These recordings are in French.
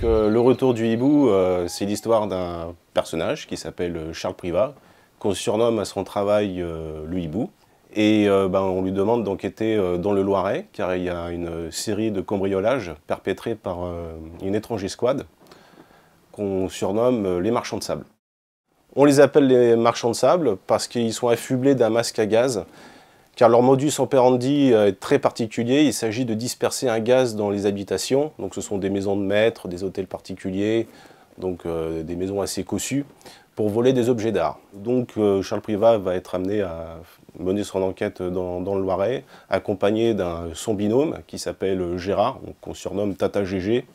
Le retour du hibou, c'est l'histoire d'un personnage qui s'appelle Charles Privat, qu'on surnomme à son travail le hibou. Et on lui demande d'enquêter dans le Loiret, car il y a une série de cambriolages perpétrés par une étrange escouade qu'on surnomme les marchands de sable. On les appelle les marchands de sable parce qu'ils sont affublés d'un masque à gaz, car leur modus operandi est très particulier. Il s'agit de disperser un gaz dans les habitations. Donc ce sont des maisons de maître, des hôtels particuliers, donc des maisons assez cossues, pour voler des objets d'art. Donc Charles Privat va être amené à mener son enquête dans le Loiret, accompagné d'un son binôme qui s'appelle Gérard, qu'on surnomme Tata Gégé,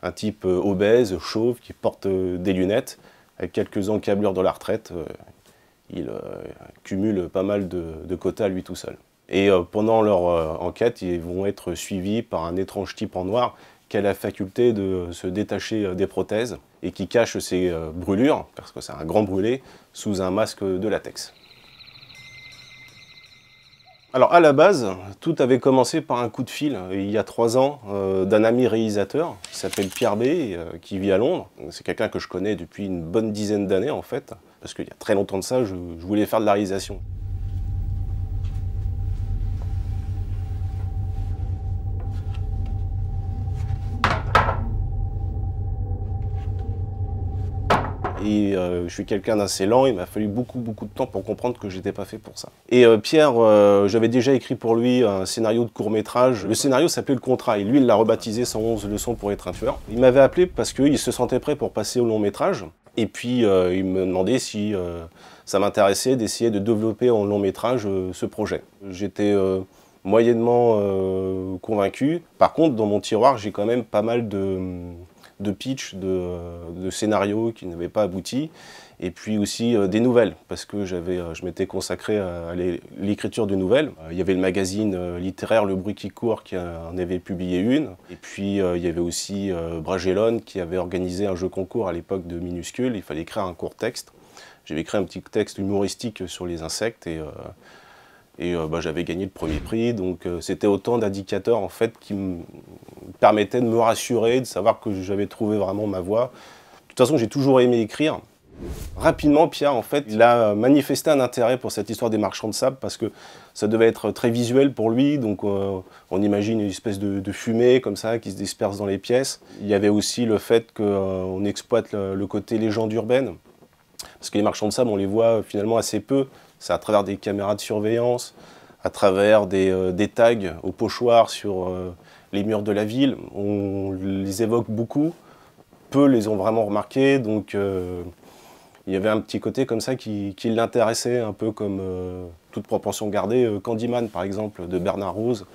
un type obèse, chauve, qui porte des lunettes, avec quelques encablures de la retraite. Il cumule pas mal de quotas lui tout seul. Et pendant leur enquête, ils vont être suivis par un étrange type en noir qui a la faculté de se détacher des prothèses et qui cache ses brûlures, parce que c'est un grand brûlé, sous un masque de latex. Alors à la base, tout avait commencé par un coup de fil, il y a 3 ans, d'un ami réalisateur qui s'appelle Pierre B, qui vit à Londres. C'est quelqu'un que je connais depuis une bonne dizaine d'années en fait, parce qu'il y a très longtemps de ça, je voulais faire de la réalisation. Et je suis quelqu'un d'assez lent, il m'a fallu beaucoup de temps pour comprendre que j'étais pas fait pour ça. Et Pierre, j'avais déjà écrit pour lui un scénario de court-métrage. Le scénario s'appelait Le Contrat, et lui il l'a rebaptisé 111 leçons pour être un tueur. Il m'avait appelé parce qu'il se sentait prêt pour passer au long-métrage, et puis il me demandait si ça m'intéressait d'essayer de développer en long-métrage ce projet. J'étais moyennement convaincu. Par contre, dans mon tiroir, j'ai quand même pas mal de pitch, de scénarios qui n'avaient pas abouti, et puis aussi des nouvelles, parce que je m'étais consacré à l'écriture de nouvelles. Il y avait le magazine littéraire Le Bruit qui court qui en avait publié une, et puis il y avait aussi Bragellone qui avait organisé un jeu concours à l'époque de Minuscule. Il fallait écrire un court texte. J'avais écrit un petit texte humoristique sur les insectes, et j'avais gagné le premier prix, donc c'était autant d'indicateurs en fait qui me permettaient de me rassurer, de savoir que j'avais trouvé vraiment ma voie. De toute façon, j'ai toujours aimé écrire. Rapidement, Pierre, en fait, il a manifesté un intérêt pour cette histoire des marchands de sable parce que ça devait être très visuel pour lui, donc on imagine une espèce de fumée comme ça qui se disperse dans les pièces. Il y avait aussi le fait qu'on exploite le côté légende urbaine, parce que les marchands de sable, on les voit finalement assez peu. C'est à travers des caméras de surveillance, à travers des tags au pochoir sur les murs de la ville. On les évoque beaucoup, peu les ont vraiment remarqués, donc il y avait un petit côté comme ça qui l'intéressait, un peu comme toute proportion gardée, Candyman par exemple, de Bernard Rose,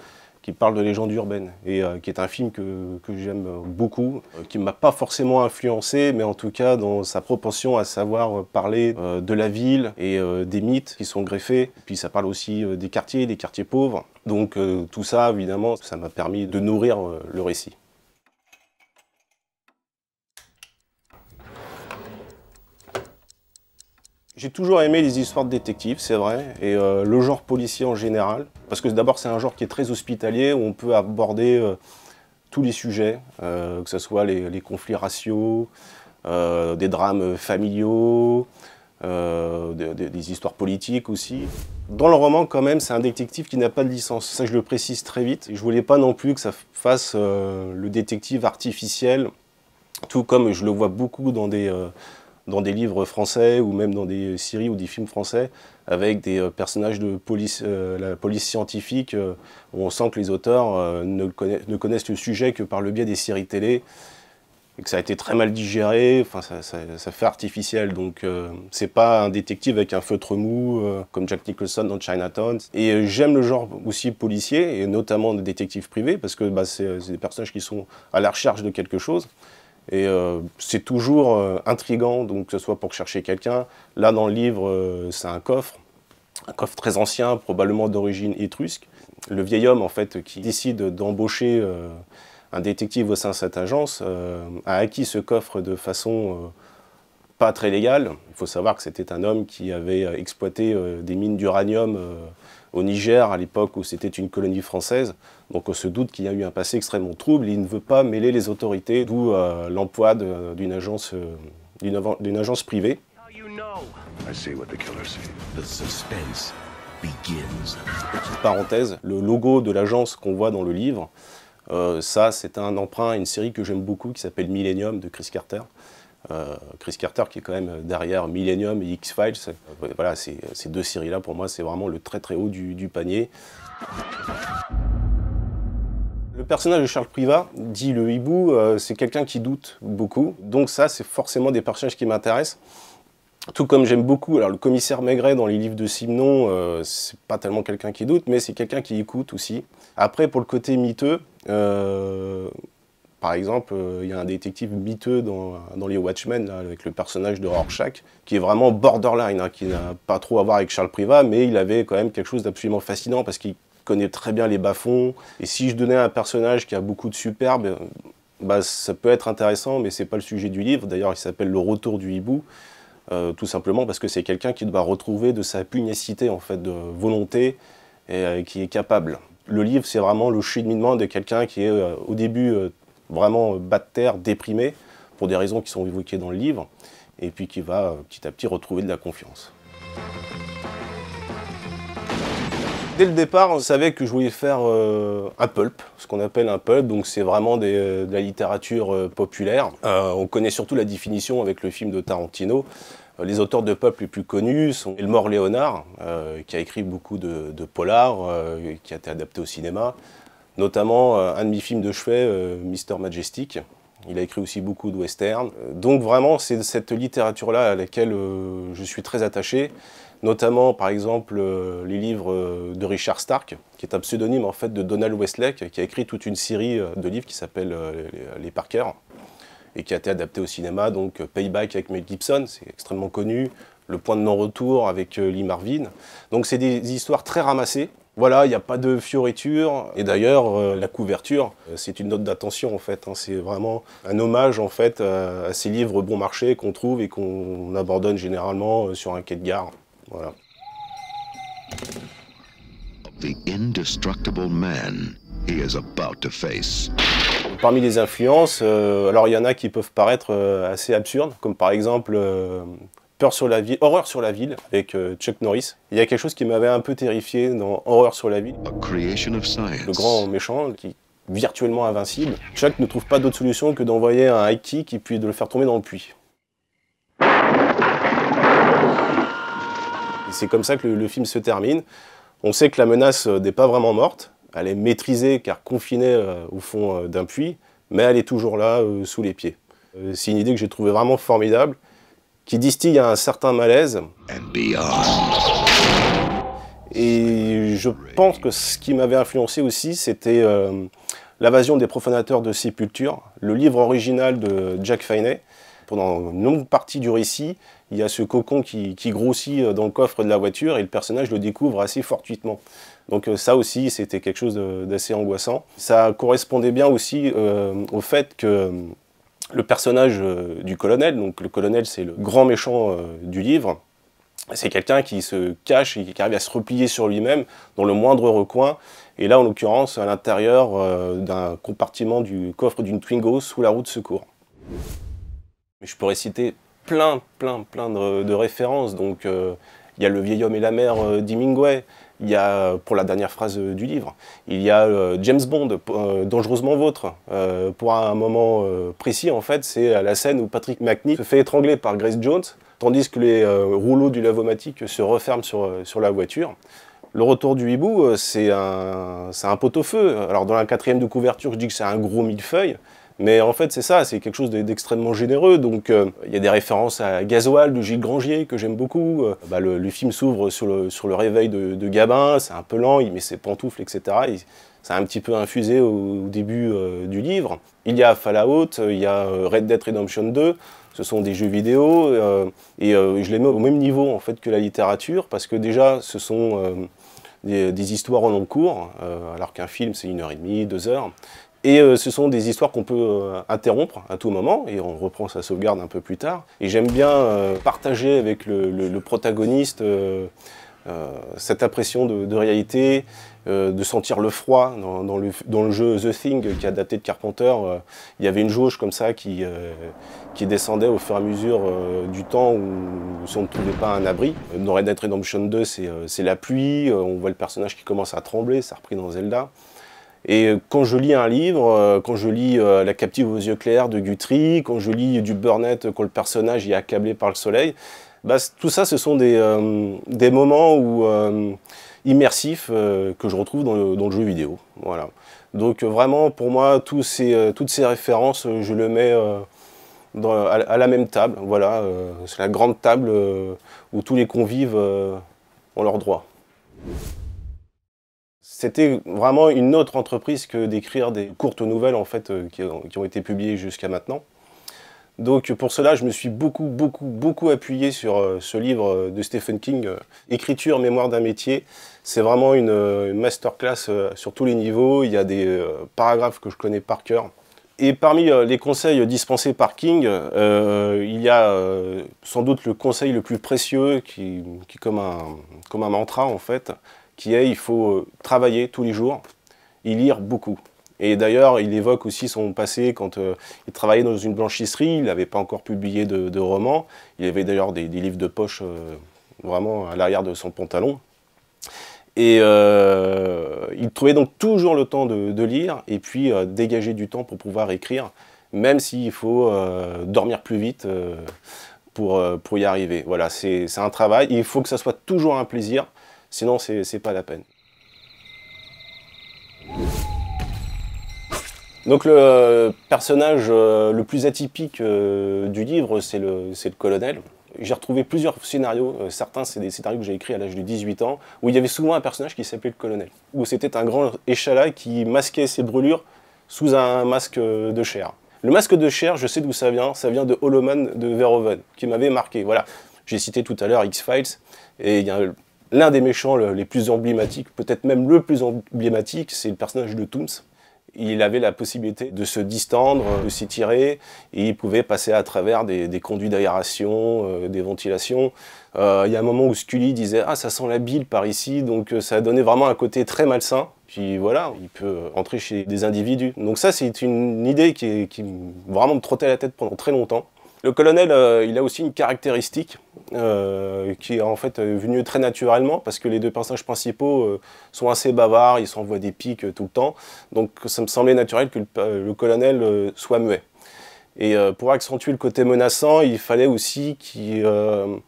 qui parle de légende urbaine, et qui est un film que j'aime beaucoup, qui ne m'a pas forcément influencé, mais en tout cas dans sa propension à savoir parler de la ville et des mythes qui sont greffés. Puis ça parle aussi des quartiers pauvres. Donc tout ça, évidemment, ça m'a permis de nourrir le récit. J'ai toujours aimé les histoires de détectives, c'est vrai, et le genre policier en général, parce que d'abord c'est un genre qui est très hospitalier, où on peut aborder tous les sujets, que ce soit les conflits raciaux, des drames familiaux, des histoires politiques aussi. Dans le roman, quand même, c'est un détective qui n'a pas de licence, ça je le précise très vite. Je voulais pas non plus que ça fasse le détective artificiel, tout comme je le vois beaucoup dans des livres français ou même dans des séries ou des films français avec des personnages de police, la police scientifique, où on sent que les auteurs ne connaissent le sujet que par le biais des séries télé et que ça a été très mal digéré, enfin ça fait artificiel, donc c'est pas un détective avec un feutre mou comme Jack Nicholson dans Chinatown. Et j'aime le genre aussi policier, et notamment des détectives privés, parce que c'est des personnages qui sont à la recherche de quelque chose. Et c'est toujours intriguant, donc que ce soit pour chercher quelqu'un. Là, dans le livre, c'est un coffre très ancien, probablement d'origine étrusque. Le vieil homme, en fait, qui décide d'embaucher un détective au sein de cette agence, a acquis ce coffre de façon pas très légale. Il faut savoir que c'était un homme qui avait exploité des mines d'uranium au Niger, à l'époque où c'était une colonie française. Donc on se doute qu'il y a eu un passé extrêmement trouble. Il ne veut pas mêler les autorités, d'où l'emploi d'une agence privée. Petite parenthèse, le logo de l'agence qu'on voit dans le livre, ça c'est un emprunt à une série que j'aime beaucoup qui s'appelle Millennium de Chris Carter. Chris Carter qui est quand même derrière Millennium et X-Files. Voilà, ces deux séries-là, pour moi, c'est vraiment le très très haut du panier. Le personnage de Charles Privat, dit le hibou, c'est quelqu'un qui doute beaucoup. Donc ça, c'est forcément des personnages qui m'intéressent. Tout comme j'aime beaucoup, alors le commissaire Maigret dans les livres de Simenon, c'est pas tellement quelqu'un qui doute, mais c'est quelqu'un qui écoute aussi. Après, pour le côté miteux, par exemple, il y a un détective miteux dans les Watchmen, là, avec le personnage de Rorschach, qui est vraiment borderline, hein, qui n'a pas trop à voir avec Charles Privat, mais il avait quand même quelque chose d'absolument fascinant, parce qu'il connaît très bien les bas-fonds. Et si je donnais un personnage qui a beaucoup de superbe, bah, ça peut être intéressant, mais c'est pas le sujet du livre. D'ailleurs, il s'appelle Le Retour du hibou. Tout simplement parce que c'est quelqu'un qui doit retrouver de sa pugnacité, en fait, de volonté, et qui est capable. Le livre, c'est vraiment le cheminement de quelqu'un qui est au début vraiment bas de terre, déprimé, pour des raisons qui sont évoquées dans le livre, et puis qui va petit à petit retrouver de la confiance. Dès le départ, on savait que je voulais faire un pulp, ce qu'on appelle un pulp, donc c'est vraiment de la littérature populaire. On connaît surtout la définition avec le film de Tarantino. Les auteurs de pulp les plus connus sont Elmore Leonard, qui a écrit beaucoup de polars, qui a été adapté au cinéma, notamment un de mes films de chevet, Mr. Majestic. Il a écrit aussi beaucoup de westerns. Donc vraiment, c'est cette littérature-là à laquelle je suis très attaché. Notamment, par exemple, les livres de Richard Stark, qui est un pseudonyme en fait de Donald Westlake, qui a écrit toute une série de livres qui s'appelle Les Parker, et qui a été adapté au cinéma, donc Payback avec Mel Gibson, c'est extrêmement connu, Le Point de non-retour avec Lee Marvin. Donc c'est des histoires très ramassées. Voilà, il n'y a pas de fioritures, et d'ailleurs, la couverture, c'est une note d'attention en fait, hein. C'est vraiment un hommage en fait à ces livres bon marché qu'on trouve et qu'on abandonne généralement sur un quai de gare. Voilà. The indestructible man he is about to face. Parmi les influences, alors il y en a qui peuvent paraître assez absurdes, comme par exemple Horreur sur la ville avec Chuck Norris. Il y a quelque chose qui m'avait un peu terrifié dans Horreur sur la ville. Le grand méchant qui est virtuellement invincible. Chuck ne trouve pas d'autre solution que d'envoyer un high kick et puis de le faire tomber dans le puits. C'est comme ça que le film se termine. On sait que la menace n'est pas vraiment morte. Elle est maîtrisée car confinée au fond d'un puits, mais elle est toujours là, sous les pieds. C'est une idée que j'ai trouvée vraiment formidable, qui distille un certain malaise. Et je pense que ce qui m'avait influencé aussi, c'était L'invasion des profanateurs de sépulture, le livre original de Jack Finney. Pendant une longue partie du récit, il y a ce cocon qui grossit dans le coffre de la voiture et le personnage le découvre assez fortuitement. Donc ça aussi, c'était quelque chose d'assez angoissant. Ça correspondait bien aussi au fait que le personnage du colonel, donc le colonel c'est le grand méchant du livre, c'est quelqu'un qui se cache et qui arrive à se replier sur lui-même dans le moindre recoin. Et là, en l'occurrence, à l'intérieur d'un compartiment du coffre d'une Twingo sous la roue de secours. Mais je pourrais citer plein de références. Donc, il y a Le vieil homme et la mer d'Hemingway. Il y a, pour la dernière phrase du livre, il y a James Bond, Dangereusement Vôtre. Pour un moment précis, en fait, c'est la scène où Patrick McNee se fait étrangler par Grace Jones, tandis que les rouleaux du lavomatique se referment sur la voiture. Le retour du hibou, c'est un pot-au-feu. Alors, dans la 4e de couverture, je dis que c'est un gros millefeuille. Mais en fait, c'est ça, c'est quelque chose d'extrêmement généreux. Donc, il y a des références à Gasoil de Gilles Grangier, que j'aime beaucoup. Le film s'ouvre sur le réveil de Gabin, c'est un peu lent, il met ses pantoufles, etc. Ça a un petit peu infusé au début du livre. Il y a Fallout, il y a Red Dead Redemption 2. Ce sont des jeux vidéo, et je les mets au même niveau en fait, que la littérature, parce que déjà, ce sont des histoires en long cours, alors qu'un film, c'est 1h30, 2 heures. Et ce sont des histoires qu'on peut interrompre à tout moment, et on reprend sa sauvegarde un peu plus tard. Et j'aime bien partager avec le protagoniste cette impression de réalité, de sentir le froid dans le jeu The Thing qui a daté de Carpenter. Il y avait une jauge comme ça qui descendait au fur et à mesure du temps où si on ne trouvait pas un abri. Dans Red Dead Redemption 2, c'est la pluie, on voit le personnage qui commence à trembler, ça a repris dans Zelda. Et quand je lis un livre, quand je lis La captive aux yeux clairs de Guthrie, quand je lis du Burnett, quand le personnage est accablé par le soleil, bah, tout ça, ce sont des moments immersifs que je retrouve dans le jeu vidéo. Voilà. Donc vraiment, pour moi, toutes ces références, je le mets à la même table. Voilà, c'est la grande table où tous les convives ont leurs droits. C'était vraiment une autre entreprise que d'écrire des courtes nouvelles en fait, qui ont été publiées jusqu'à maintenant. Donc pour cela, je me suis beaucoup appuyé sur ce livre de Stephen King, Écriture, mémoire d'un métier. C'est vraiment une masterclass sur tous les niveaux. Il y a des paragraphes que je connais par cœur. Et parmi les conseils dispensés par King, il y a sans doute le conseil le plus précieux, qui est comme un mantra en fait, qui est il faut travailler tous les jours et lire beaucoup. Et d'ailleurs, il évoque aussi son passé quand il travaillait dans une blanchisserie, il n'avait pas encore publié de romans, il avait d'ailleurs des livres de poche vraiment à l'arrière de son pantalon. Et il trouvait donc toujours le temps de lire et puis dégager du temps pour pouvoir écrire, même s'il faut dormir plus vite pour y arriver. Voilà, c'est un travail, il faut que ça soit toujours un plaisir, sinon c'est pas la peine. Donc le personnage le plus atypique du livre, c'est le colonel. J'ai retrouvé plusieurs scénarios, certains c'est des scénarios que j'ai écrits à l'âge de 18 ans, où il y avait souvent un personnage qui s'appelait le colonel, où c'était un grand échalas qui masquait ses brûlures sous un masque de chair. Le masque de chair, je sais d'où ça vient de Hollow Man de Verhoeven, qui m'avait marqué. Voilà, j'ai cité tout à l'heure X-Files, et il y a l'un des méchants les plus emblématiques, peut-être même le plus emblématique, c'est le personnage de Tooms. Il avait la possibilité de se distendre, de s'étirer, et il pouvait passer à travers des conduits d'aération, des ventilations. Il y a un moment où Scully disait « Ah, ça sent la bile par ici », donc ça donnait vraiment un côté très malsain. Puis voilà, il peut entrer chez des individus. Donc ça, c'est une idée qui vraiment me trottait la tête pendant très longtemps. Le colonel, il a aussi une caractéristique qui est en fait venue très naturellement parce que les deux personnages principaux sont assez bavards, ils s'envoient des piques tout le temps. Donc ça me semblait naturel que le colonel soit muet. Et pour accentuer le côté menaçant, il fallait aussi que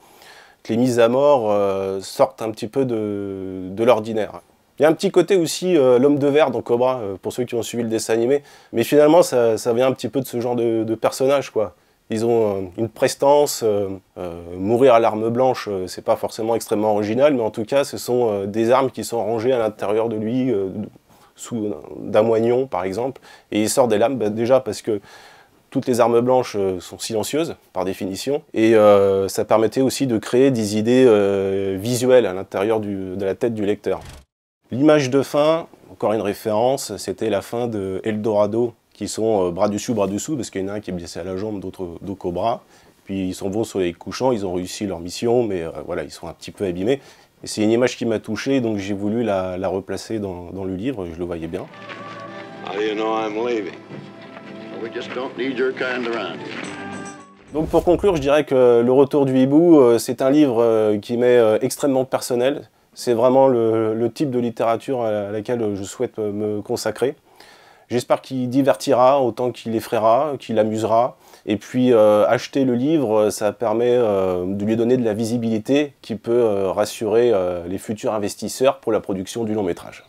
les mises à mort sortent un petit peu de l'ordinaire. Il y a un petit côté aussi l'homme de verre dans Cobra, pour ceux qui ont suivi le dessin animé. Mais finalement, ça vient un petit peu de ce genre de personnage, quoi. Ils ont une prestance, mourir à l'arme blanche, c'est pas forcément extrêmement original, mais en tout cas, ce sont des armes qui sont rangées à l'intérieur de lui, sous d'un moignon par exemple, et il sort des lames, déjà parce que toutes les armes blanches sont silencieuses, par définition, et ça permettait aussi de créer des idées visuelles à l'intérieur de la tête du lecteur. L'image de fin, encore une référence, c'était la fin de Eldorado, qui sont bras dessous, parce qu'il y en a un qui est blessé à la jambe, d'autres au bras. Puis ils s'en vont au soleil couchant, ils ont réussi leur mission, mais voilà, ils sont un petit peu abîmés. Et c'est une image qui m'a touché, donc j'ai voulu la replacer dans le livre, je le voyais bien. Donc pour conclure, je dirais que Le Retour du Hibou, c'est un livre qui m'est extrêmement personnel. C'est vraiment le type de littérature à laquelle je souhaite me consacrer. J'espère qu'il divertira autant qu'il effraiera, qu'il amusera. Et puis acheter le livre, ça permet de lui donner de la visibilité qui peut rassurer les futurs investisseurs pour la production du long métrage.